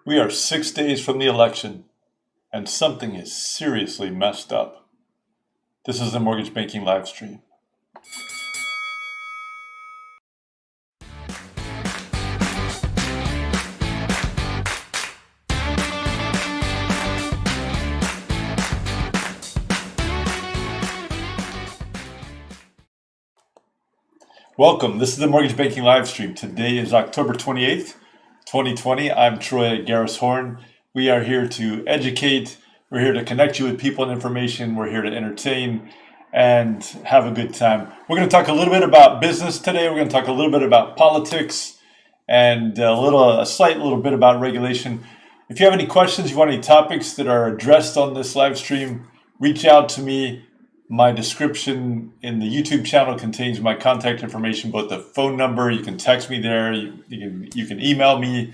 We are 6 days from the election, and something is seriously messed up. This is the Mortgage Banking live stream. Welcome. This is the Mortgage Banking live stream. Today is October 28th, 2020. I'm Troy Garris Horn. We are here to educate. We're here to connect you with people and information. We're here to entertain and have a good time. We're going to talk a little bit about business today. We're going to talk a little bit about politics and a slight little bit about regulation. If you have any questions, you want any topics that are addressed on this live stream, reach out to me. My description in the YouTube channel contains my contact information, both the phone number, you can text me there, you can email me,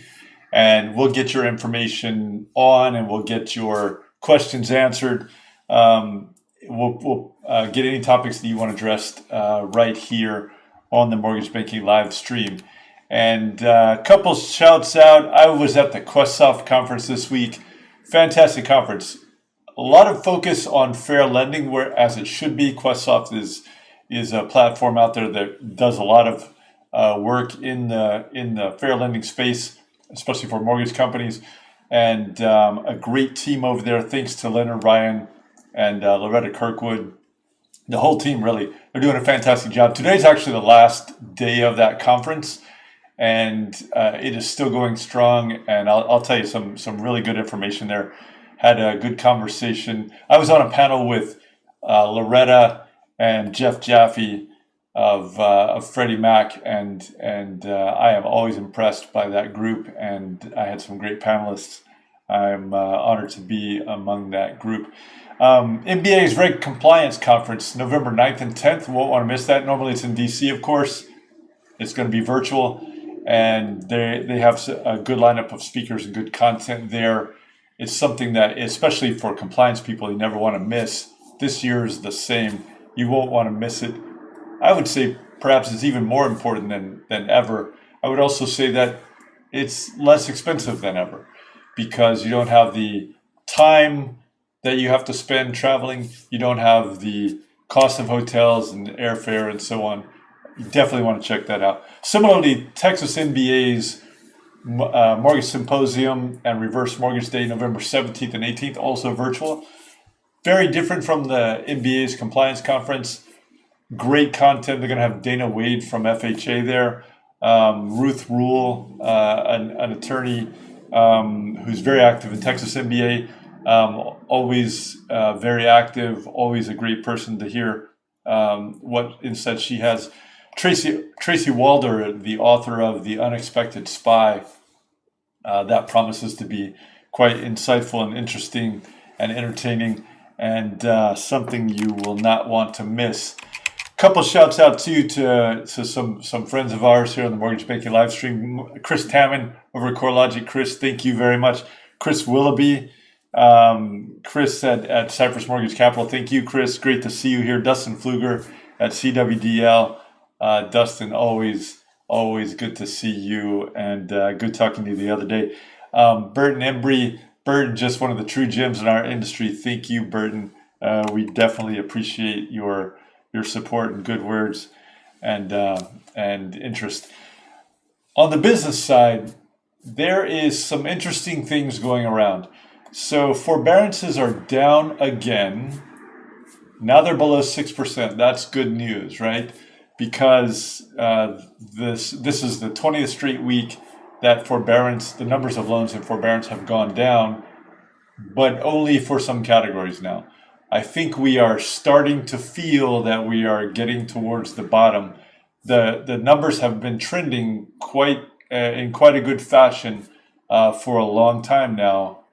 and we'll get your information on and we'll get your questions answered. We'll get any topics that you want addressed right here on the Mortgage Banking live stream. And a couple shouts out. I was at the QuestSoft conference this week. Fantastic conference. A lot of focus on fair lending, where as it should be. QuestSoft is a platform out there that does a lot of work in the fair lending space, especially for mortgage companies, and a great team over there. Thanks to Leonard Ryan and Loretta Kirkwood, the whole team. Really, they're doing a fantastic job. Today's actually the last day of that conference, and it is still going strong. And I'll tell you some really good information there. Had a good conversation. I was on a panel with Loretta and Jeff Jaffe of Freddie Mac, and I am always impressed by that group. And I had some great panelists. I'm honored to be among that group. MBA's Reg Compliance Conference, November 9th and 10th. Won't want to miss that. Normally it's in DC, of course. It's going to be virtual, and they have a good lineup of speakers and good content there. It's something that, especially for compliance people, you never want to miss. This year is the same. You won't want to miss it. I would say perhaps it's even more important than ever. I would also say that it's less expensive than ever because you don't have the time that you have to spend traveling. You don't have the cost of hotels and airfare and so on. You definitely want to check that out. Similarly, Texas MBA's Mortgage Symposium and Reverse Mortgage Day, November 17th and 18th, also virtual. Very different from the MBA's Compliance Conference. Great content. They're going to have Dana Wade from FHA there, Ruth Rule, an attorney who's very active in Texas MBA, always very active, always a great person to hear what insight she has. Tracy Walder, the author of The Unexpected Spy, that promises to be quite insightful and interesting and entertaining, and something you will not want to miss. A couple shouts out to some friends of ours here on the Mortgage Banking live stream. Chris Tammon over at CoreLogic. Chris, thank you very much. Chris Willoughby, Chris at Cypress Mortgage Capital. Thank you, Chris. Great to see you here. Dustin Pfluger at CWDL. Dustin, always good to see you, and good talking to you the other day. Burton Embry, Burton, just one of the true gems in our industry. Thank you, Burton. We definitely appreciate your support and good words and interest. On the business side, there is some interesting things going around. So forbearances are down again. Now they're below 6%. That's good news, right? Because this is the 20th straight week that the numbers of loans in forbearance have gone down, but only for some categories now. I think we are starting to feel that we are getting towards the bottom. The numbers have been trending in quite a good fashion for a long time now,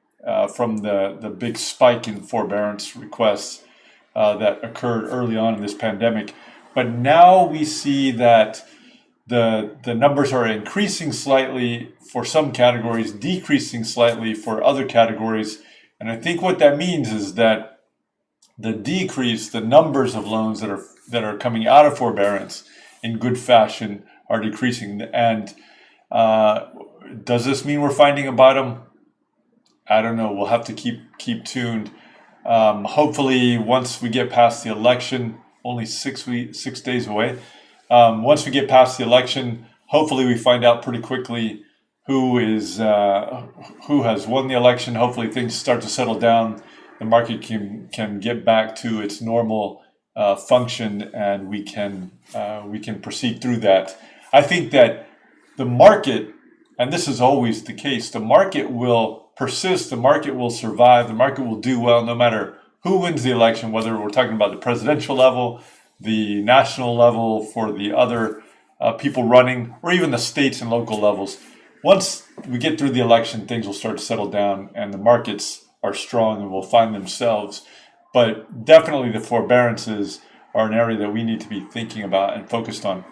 from the big spike in forbearance requests that occurred early on in this pandemic. But now we see that the numbers are increasing slightly for some categories, decreasing slightly for other categories. And I think what that means is that the numbers of loans that are coming out of forbearance in good fashion are decreasing. And does this mean we're finding a bottom? I don't know. We'll have to keep tuned. Hopefully, once we get past the election, only 6 days away. Once we get past the election, hopefully we find out pretty quickly who has won the election. Hopefully things start to settle down. The market can get back to its normal function, and we can proceed through that. I think that the market, and this is always the case, the market will persist, the market will survive, the market will do well no matter who wins the election, whether we're talking about the presidential level, the national level for the other people running, or even the states and local levels. Once we get through the election, things will start to settle down and the markets are strong and will find themselves. But definitely the forbearances are an area that we need to be thinking about and focused on.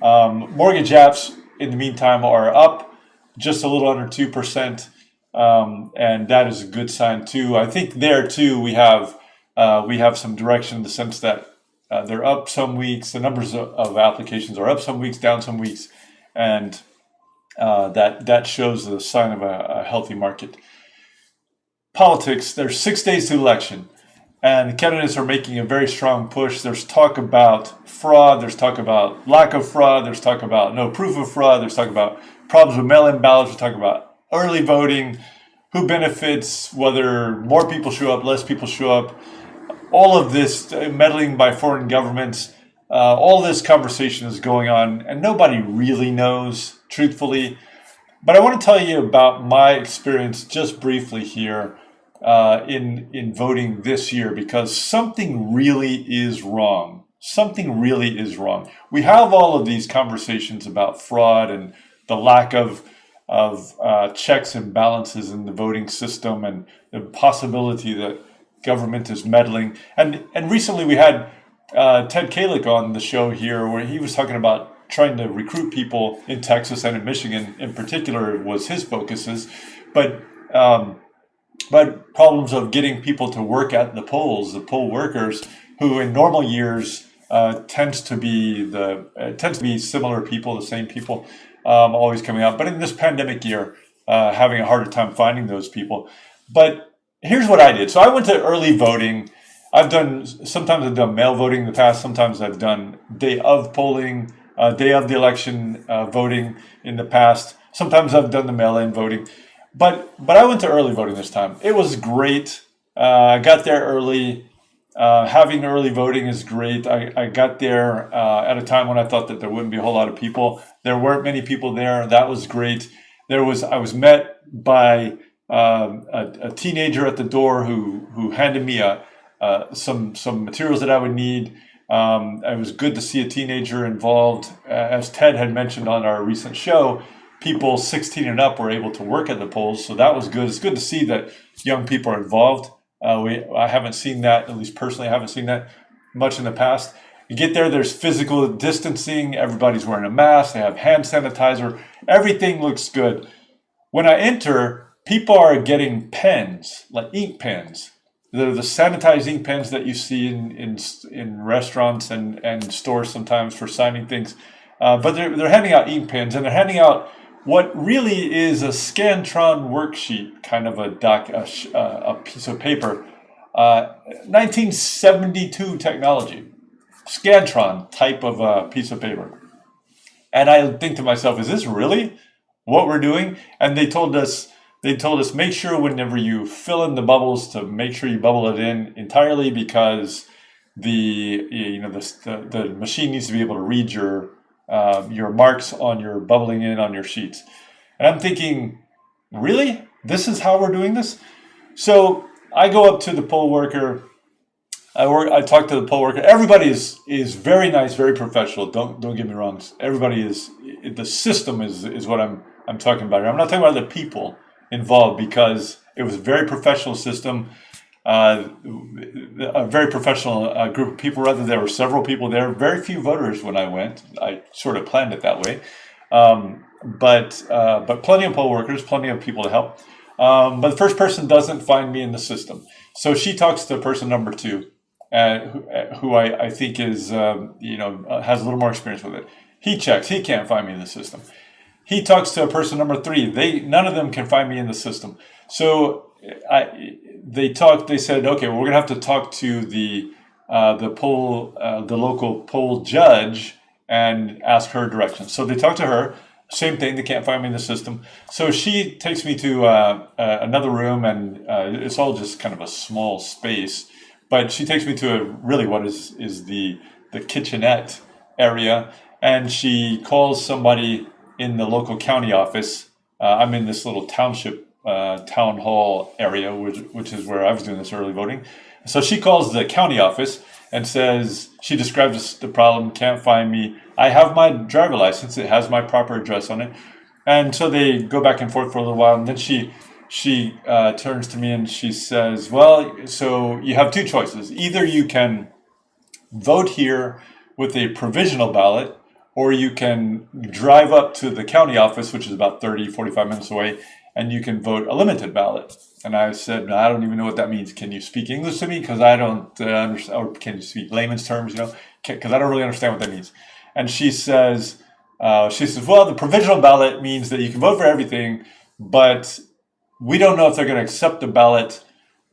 Mortgage apps, in the meantime, are up just a little under 2%. And that is a good sign too. I think there too we have some direction in the sense that they're up some weeks. The numbers of applications are up some weeks, down some weeks, and that shows the sign of a healthy market. Politics. There's 6 days to election, and the candidates are making a very strong push. There's talk about fraud. There's talk about lack of fraud. There's talk about no proof of fraud. There's talk about problems with mail-in ballots. There's talk about early voting, who benefits, whether more people show up, less people show up, all of this meddling by foreign governments, all this conversation is going on, and nobody really knows, truthfully. But I want to tell you about my experience just briefly here in voting this year, because something really is wrong. Something really is wrong. We have all of these conversations about fraud and the lack of checks and balances in the voting system, and the possibility that government is meddling. And recently we had Ted Kalick on the show here, where he was talking about trying to recruit people in Texas and in Michigan in particular was his focuses, but problems of getting people to work at the polls, the poll workers, who in normal years tends to be similar people, the same people. Always coming out, but in this pandemic year, having a harder time finding those people. But here's what I did. So I went to early voting. Sometimes I've done mail voting in the past. Sometimes I've done day of polling, day of the election voting in the past. Sometimes I've done the mail-in voting. But I went to early voting this time. It was great. I got there early. Having early voting is great. I got there at a time when I thought that there wouldn't be a whole lot of people. There weren't many people there. That was great. I was met by a teenager at the door who handed me some materials that I would need. It was good to see a teenager involved. As Ted had mentioned on our recent show, people 16 and up were able to work at the polls, so that was good. It's good to see that young people are involved. I haven't seen that, at least personally, I haven't seen that much in the past. You get there, there's physical distancing, everybody's wearing a mask, they have hand sanitizer, everything looks good. When I enter, people are getting pens, like ink pens. They're the sanitized ink pens that you see in restaurants and stores sometimes for signing things. But they're handing out ink pens, and they're handing out what really is a Scantron worksheet, kind of a piece of paper, 1972 technology, Scantron type of a piece of paper. And I think to myself, is this really what we're doing? And they told us make sure whenever you fill in the bubbles to make sure you bubble it in entirely, because the machine needs to be able to read your marks on your bubbling in on your sheets. And I'm thinking, really? This is how we're doing this? So I go up to the poll worker. I talk to the poll worker. Everybody is very nice, very professional. Don't get me wrong. Everybody is. The system is what I'm talking about here. I'm not talking about the people involved, because it was a very professional system. A very professional group of people. Rather, there were several people there. Very few voters when I went. I sort of planned it that way, but plenty of poll workers, plenty of people to help. But the first person doesn't find me in the system, so she talks to person number 2, who I think is has a little more experience with it. He checks. He can't find me in the system. He talks to person number 3. None of them can find me in the system. So They said, okay, well, we're gonna have to talk to the local poll judge and ask her directions. So they talked to her. Same thing. They can't find me in the system. So she takes me to another room, and it's all just kind of a small space. But she takes me to what is the kitchenette area, and she calls somebody in the local county office. I'm in this little township town hall area, which is where I was doing this early voting. So she calls the county office and says, she describes the problem, can't find me. I have my driver license, it has my proper address on it. And so they go back and forth for a little while, and then she turns to me and she says, well, so you have two choices. Either you can vote here with a provisional ballot, or you can drive up to the county office, which is about 45 minutes away, and you can vote a limited ballot. And I said, no, I don't even know what that means. Can you speak English to me? Because I don't understand. Or can you speak layman's terms, because I don't really understand what that means. And she says, well, the provisional ballot means that you can vote for everything, but we don't know if they're going to accept the ballot.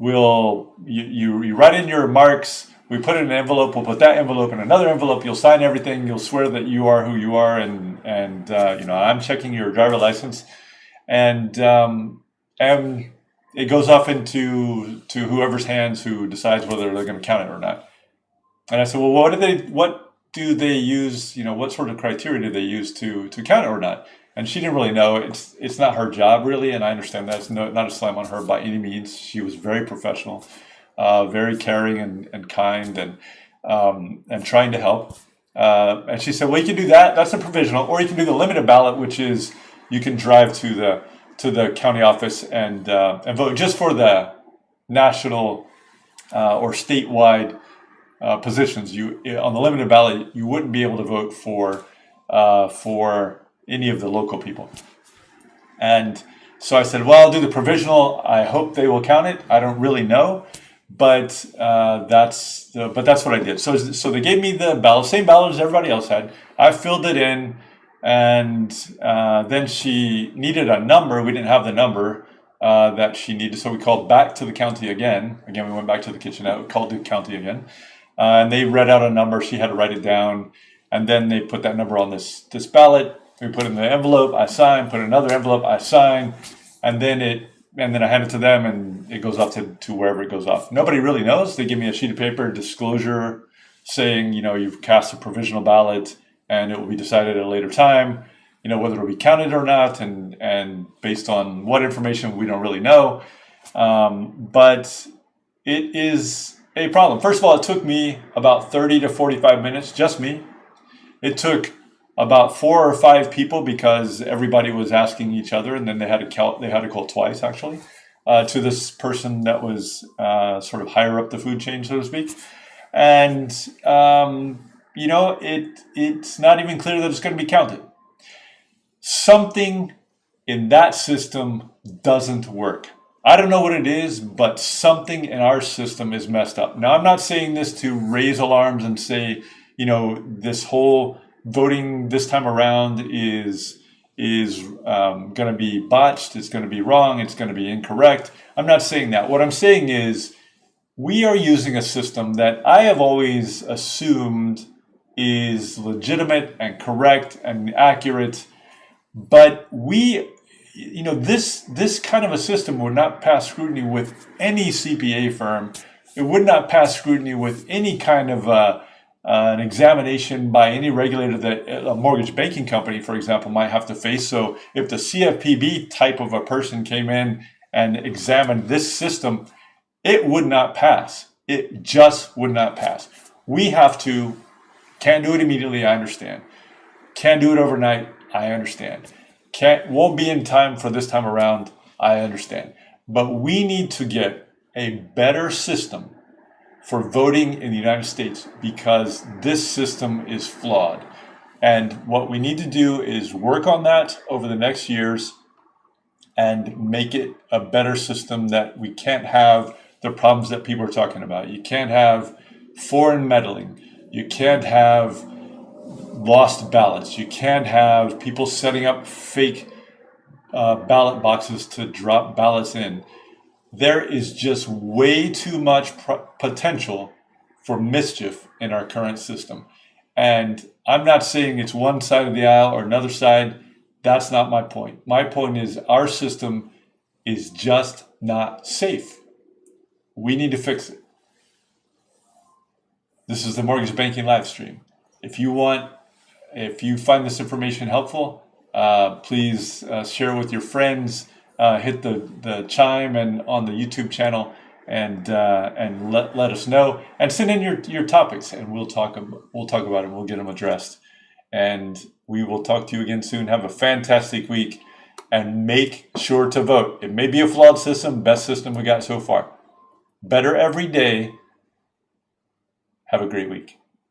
You write in your marks, we put it in an envelope, we'll put that envelope in another envelope, you'll sign everything, you'll swear that you are who you are, and I'm checking your driver license. And it goes off into whoever's hands who decides whether they're going to count it or not. And I said, well, what do they use? What sort of criteria do they use to count it or not? And she didn't really know. It's not her job really, and I understand that. It's not a slam on her by any means. She was very professional, very caring and kind, and trying to help. And she said, well, you can do that. That's a provisional, or you can do the limited ballot, which is you can drive to the county office and vote just for the national or statewide positions. On the limited ballot, you wouldn't be able to vote for any of the local people. And so I said, well, I'll do the provisional. I hope they will count it. I don't really know, but that's what I did. So they gave me the ballot, same ballot as everybody else had. I filled it in. And then she needed a number. We didn't have the number that she needed, so we called back to the county again. We went back to the kitchenette, we called the county again, and they read out a number. She had to write it down, and then they put that number on this ballot. We put it in the envelope. I sign. Put in another envelope. I sign, and then I hand it to them, and it goes off to wherever it goes off. Nobody really knows. They give me a sheet of paper, disclosure, saying you've cast a provisional ballot, and it will be decided at a later time, whether it will be counted or not, and based on what information we don't really know. But it is a problem. First of all, it took me about 30 to 45 minutes, just me. It took about 4 or 5 people because everybody was asking each other, and then they had to call twice actually to this person that was sort of higher up the food chain, so to speak, and. It's not even clear that it's going to be counted. Something in that system doesn't work. I don't know what it is, but something in our system is messed up. Now, I'm not saying this to raise alarms and say, this whole voting this time around is going to be botched, it's going to be wrong, it's going to be incorrect. I'm not saying that. What I'm saying is we are using a system that I have always assumed is legitimate and correct and accurate, but this kind of a system would not pass scrutiny with any CPA firm. It would not pass scrutiny with any kind of an examination by any regulator that a mortgage banking company, for example, might have to face. So if the CFPB type of a person came in and examined this system, it would not pass. It just would not pass. We can't do it immediately, I understand. Can't do it overnight, I understand. Won't be in time for this time around, I understand. But we need to get a better system for voting in the United States because this system is flawed. And what we need to do is work on that over the next years and make it a better system that we can't have the problems that people are talking about. You can't have foreign meddling. You can't have lost ballots. You can't have people setting up fake ballot boxes to drop ballots in. there is just way too much potential for mischief in our current system. And I'm not saying it's one side of the aisle or another side. That's not my point. My point is our system is just not safe. We need to fix it. This is the Mortgage Banking live stream. If you find this information helpful, please share it with your friends. Hit the chime and on the YouTube channel, and let us know. And send in your topics, and we'll talk about it. We'll get them addressed. And we will talk to you again soon. Have a fantastic week, and make sure to vote. It may be a flawed system, best system we got so far. Better every day. Have a great week.